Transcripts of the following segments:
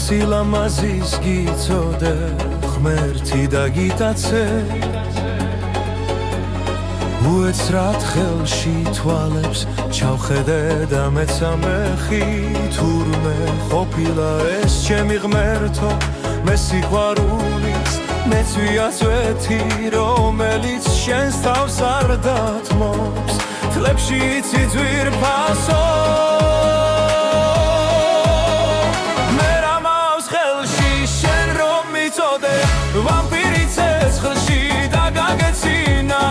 სილამაზის გიწოდე ღმერთი და გიტაცე უეცრად ხელში თვალებს ჩავხედე და მეცამეხი თურმე ყოფილა ეს ჩემი ღმერთო მე სიყვარულის მეცვიაცვეთი რომელიც შენს თავს არ დათმობს თლებში იცი ძვირფასო მე რა მაქვს ხელში შენ რომ მიწოდე ვამპირი ცეცხლში და გაგეცინა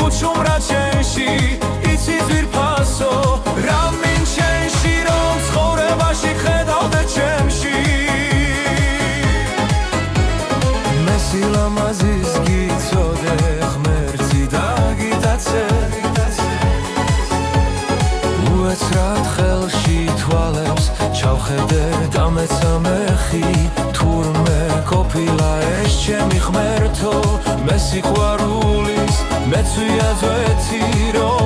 უჩუმრად შენში იცი ძვირფასო რა მინ შენში რომ ცხოვრებაში ხედავდე ჩემში მე სილამაზის გიწოდე ღმერთი და გიტაცე უეცრად ხელში თვალებს ჩავხედე და მეცამეხი თურმე ყოფილა ეს ჩემი ღმერთო მე სიყვარულის მეცვიაზვეთი რომ